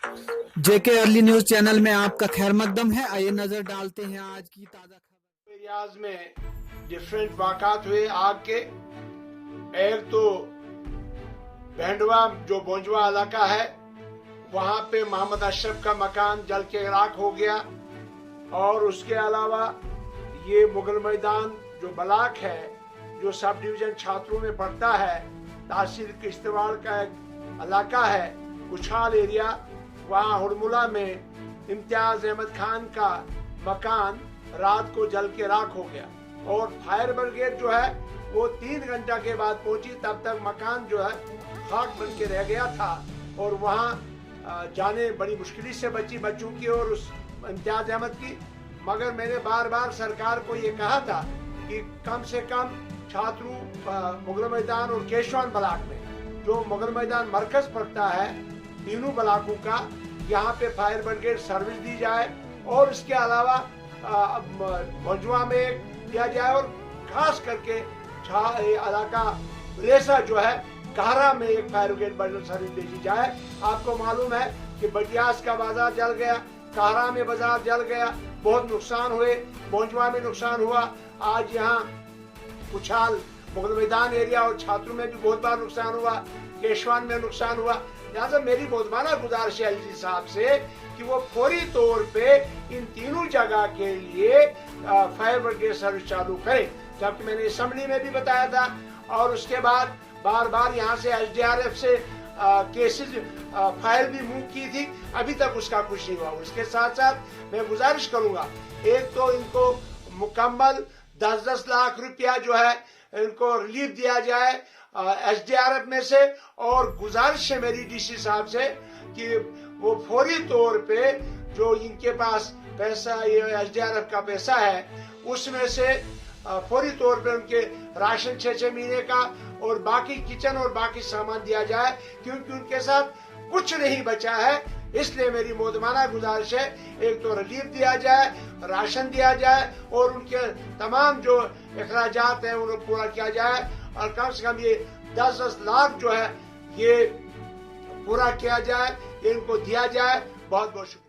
जेके early news channel में आपका खैर मकदम है। आइए नजर डालते हैं आज की ताजा खबर। एरियाज में डिफरेंट वाक़ात हुए आग के। एक तो भेंडवा जो बोंजवा इलाका है वहां पे मोहम्मद अशरफ का मकान जल के राख हो गया। और उसके अलावा ये मुगल मैदान जो ब्लॉक है जो सब डिवीजन छात्रों में पड़ता है, तहसील किश्तवाड़ का एक इलाका है उछाल एरिया, वहाँ हुड़मुला में इम्तियाज अहमद खान का मकान रात को जल के राख हो गया। और फायर ब्रिगेड जो है वो 3 घंटा के बाद पहुंची, तब तक मकान जो है खाक बन के रह गया था। और वहाँ जाने बड़ी मुश्किल से बची बच्चों की और उस इम्तियाज अहमद की। मगर मैंने बार बार सरकार को ये कहा था कि कम से कम छात्रों मुगल मैदान और केशवान ब्लॉक में जो मुगल मैदान मरकज पड़ता है तीनों ब्लॉकों का, यहाँ पे फायर ब्रिगेड सर्विस दी जाए। और इसके अलावा मौजवा में दिया जाए और खास करके इलाका रेसा जो है कहरा में एक फायर ब्रिगेड सर्विस दी जाए। आपको मालूम है कि बटियास का बाजार जल गया, कहरा में बाजार जल गया, बहुत नुकसान हुए, मौजवा में नुकसान हुआ। आज यहाँ उछाल मुगल मैदान एरिया और छात्रों में भी बहुत बार नुकसान हुआ, केशवान में नुकसान हुआ। लिहाजा मेरी बहुत बड़ा गुजारिश है एलजी साहब से कि वो फौरी तौर पे इन तीनों जगह के लिए फायर ब्रिगेड सर्विस चालू करें, जबकि मैंने असेंबली में भी बताया था। और उसके बाद बार बार यहाँ से एसडीआरएफ से केसेस फाइल भी मूव की थी, अभी तक उसका कुछ नहीं हुआ। उसके साथ साथ मैं गुजारिश करूंगा, एक तो इनको मुकम्मल 10-10 लाख रुपया जो है इनको रिलीफ दिया जाए एसडीआरएफ में से। और गुजारिश है मेरी डीसी साहब से कि वो फौरी तौर पे जो इनके पास पैसा ये एसडीआरएफ का पैसा है उसमें से फौरी तौर पे उनके राशन 6-6 महीने का और बाकी किचन और बाकी सामान दिया जाए, क्योंकि उनके साथ कुछ नहीं बचा है। इसलिए मेरी मोदमाना गुजारिश है, एक तो रिलीफ दिया जाए, राशन दिया जाए और उनके तमाम जो अखराजात हैं उन्हें पूरा किया जाए। और कम से कम ये 10-10 लाख जो है ये पूरा किया जाए, इनको दिया जाए। बहुत बहुत शुक्रिया।